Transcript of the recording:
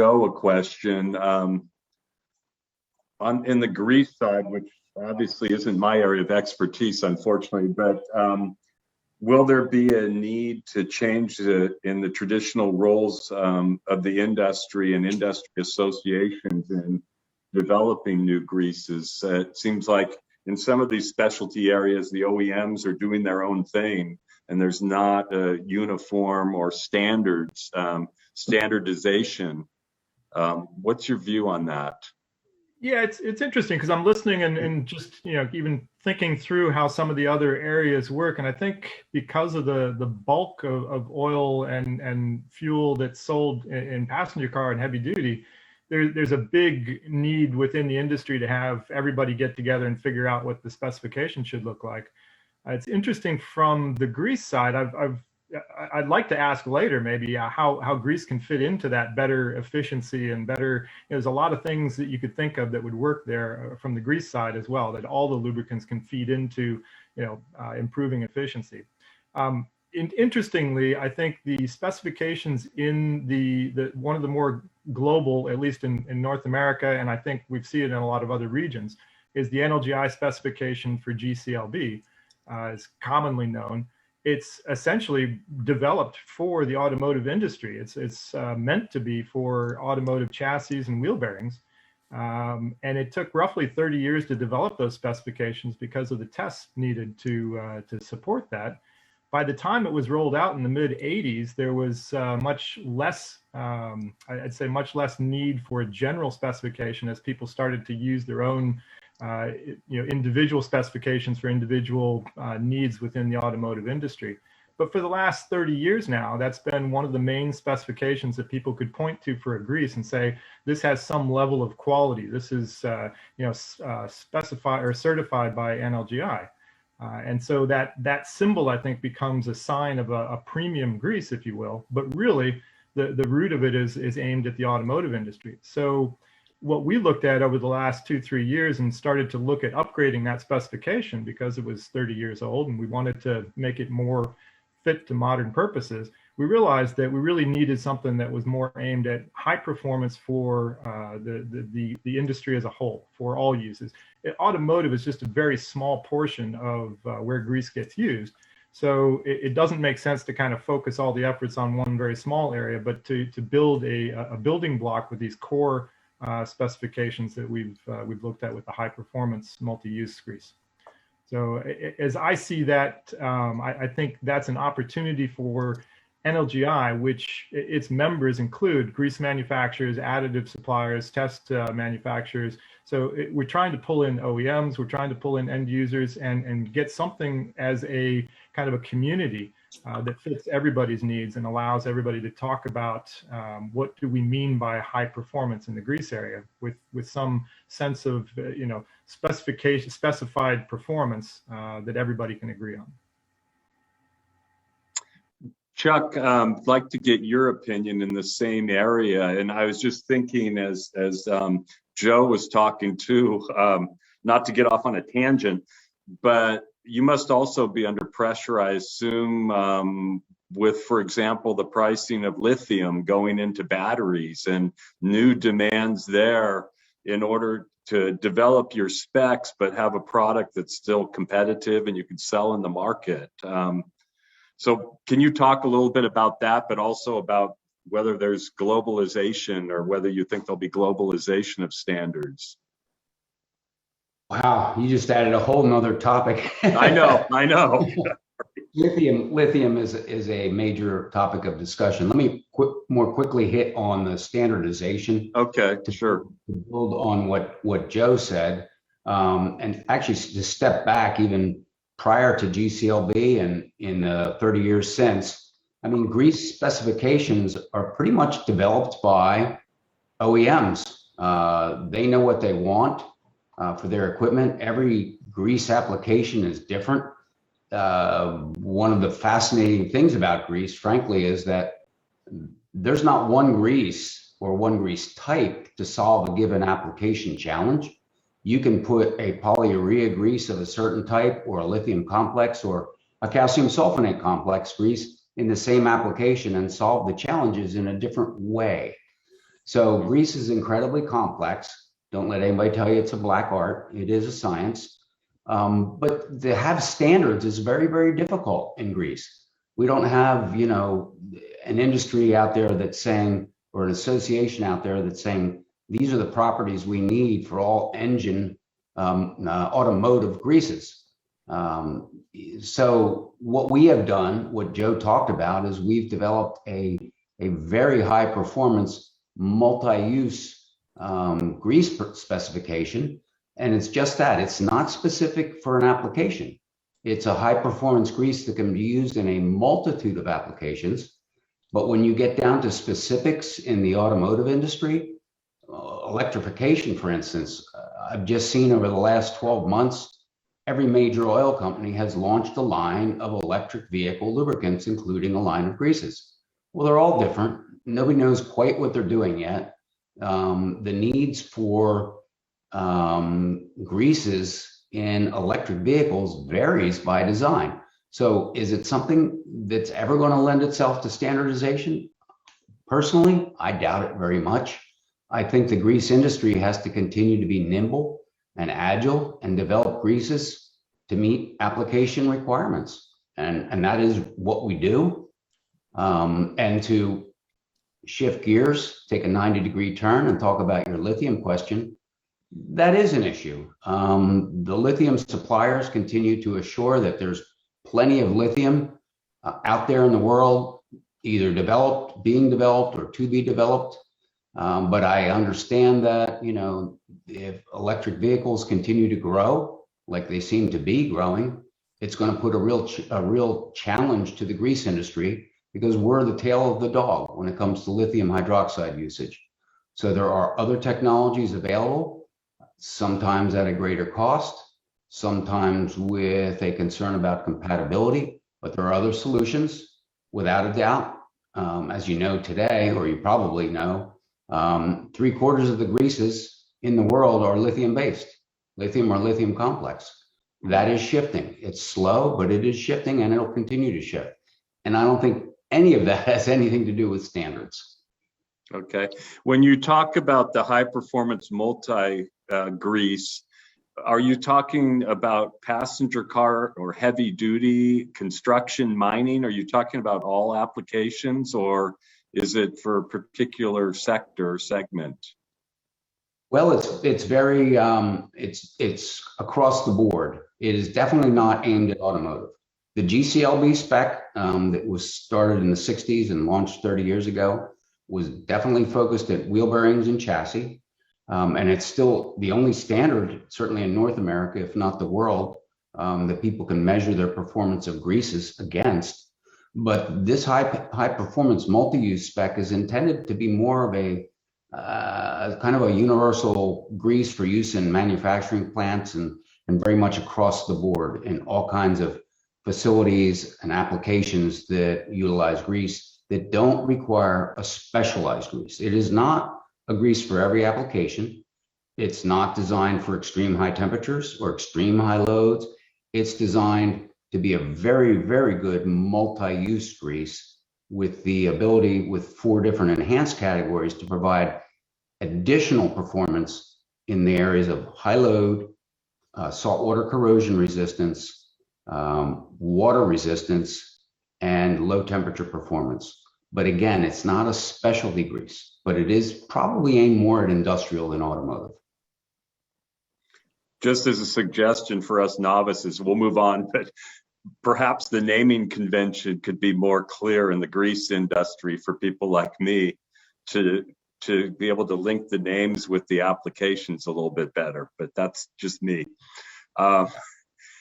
Joe a question. In the grease side, which obviously isn't my area of expertise, unfortunately, but will there be a need to change in the traditional roles of the industry and industry associations in developing new greases? It seems like in some of these specialty areas, the OEMs are doing their own thing, and there's not a uniform or standardization. What's your view on that? Yeah, it's interesting because I'm listening and just even thinking through how some of the other areas work, and I think because of the bulk of oil and fuel that's sold in passenger car and heavy duty, there's a big need within the industry to have everybody get together and figure out what the specification should look like. It's interesting from the grease side. I'd like to ask later maybe how grease can fit into that better efficiency and better. There's a lot of things that you could think of that would work there from the grease side as well, that all the lubricants can feed into improving efficiency. Interestingly, I think the specifications in the one of the more global, at least in North America, and I think we've seen it in a lot of other regions, is the NLGI specification for GCLB, is commonly known. It's essentially developed for the automotive industry. It's meant to be for automotive chassis and wheel bearings. And it took roughly 30 years to develop those specifications because of the tests needed to support that. By the time it was rolled out in the mid 80s, there was much less, I'd say much less need for a general specification as people started to use their own individual specifications for individual needs within the automotive industry. But for the last 30 years now, that's been one of the main specifications that people could point to for a grease and say, this has some level of quality. This is specified or certified by NLGI. And so that symbol, I think, becomes a sign of a premium grease, if you will. But really, the root of it is aimed at the automotive industry. So what we looked at over the last 2-3 years and started to look at upgrading that specification because it was 30 years old and we wanted to make it more fit to modern purposes, we realized that we really needed something that was more aimed at high performance for the industry as a whole, for all uses. Automotive is just a very small portion of where grease gets used. So it doesn't make sense to kind of focus all the efforts on one very small area, but to build a building block with these core specifications that we've looked at with the high performance multi-use grease. So as I see that, I think that's an opportunity for NLGI, which its members include grease manufacturers, additive suppliers, test manufacturers. So we're trying to pull in OEMs, we're trying to pull in end users and get something as a kind of a community that fits everybody's needs and allows everybody to talk about what do we mean by high performance in the grease area with some sense of specified performance that everybody can agree on. Chuck, I'd like to get your opinion in the same area. And I was just thinking as Joe was talking too, not to get off on a tangent, but you must also be under pressure, I assume, with, for example, the pricing of lithium going into batteries and new demands there in order to develop your specs, but have a product that's still competitive and you can sell in the market. So can you talk a little bit about that, but also about whether there's globalization or whether you think there'll be globalization of standards? Wow, you just added a whole nother topic. I know. Lithium is a major topic of discussion. Let me more quickly hit on the standardization. Okay, sure. To build on what Joe said, and actually to step back even prior to GCLB and in 30 years since, I mean, grease specifications are pretty much developed by OEMs. They know what they want for their equipment. Every grease application is different. One of the fascinating things about grease, frankly, is that there's not one grease or one grease type to solve a given application challenge. You can put a polyurea grease of a certain type or a lithium complex or a calcium sulfonate complex grease in the same application and solve the challenges in a different way. So grease is incredibly complex. Don't let anybody tell you it's a black art. It is a science. But to have standards is very, very difficult in grease. We don't have, an industry out there that's saying, or an association out there that's saying, these are the properties we need for all engine automotive greases. So what we have done, what Joe talked about, is we've developed a very high performance multi-use grease specification. And it's just that. It's not specific for an application. It's a high performance grease that can be used in a multitude of applications. But when you get down to specifics in the automotive industry, electrification, for instance, I've just seen over the last 12 months, every major oil company has launched a line of electric vehicle lubricants, including a line of greases. Well, they're all different. Nobody knows quite what they're doing yet. The needs for greases in electric vehicles varies by design. So is it something that's ever going to lend itself to standardization? Personally, I doubt it very much. I think the grease industry has to continue to be nimble and agile and develop greases to meet application requirements. And that is what we do. And to shift gears, take a 90-degree turn and talk about your lithium question, that is an issue. The lithium suppliers continue to assure that there's plenty of lithium out there in the world, either developed, being developed, or to be developed. But I understand that, if electric vehicles continue to grow like they seem to be growing, it's going to put a real challenge to the grease industry, because we're the tail of the dog when it comes to lithium hydroxide usage. So there are other technologies available, sometimes at a greater cost, sometimes with a concern about compatibility, but there are other solutions, without a doubt. As you know today, or you probably know, 3/4 of the greases in the world are lithium based, lithium or lithium complex. That is shifting. It's slow, but it is shifting, and it'll continue to shift. And I don't think any of that has anything to do with standards. Okay. When you talk about the high performance grease, are you talking about passenger car or heavy duty construction, mining? Are you talking about all applications, or is it for a particular sector or segment? Well, it's very it's across the board. It is definitely not aimed at automotive. The GCLB spec that was started in the 60s and launched 30 years ago was definitely focused at wheel bearings and chassis. And it's still the only standard, certainly in North America, if not the world, that people can measure their performance of greases against. But this high performance multi-use spec is intended to be more of a kind of a universal grease for use in manufacturing plants and very much across the board in all kinds of facilities and applications that utilize grease that don't require a specialized grease. It is not a grease for every application. It's not designed for extreme high temperatures or extreme high loads. It's designed to be a very, very good multi-use grease with the ability, with 4 different enhanced categories, to provide additional performance in the areas of high load, saltwater corrosion resistance, water resistance, and low temperature performance. But again, it's not a specialty grease, but it is probably aimed more at industrial than automotive. Just as a suggestion for us novices, we'll move on, but perhaps the naming convention could be more clear in the grease industry for people like me to be able to link the names with the applications a little bit better, but that's just me.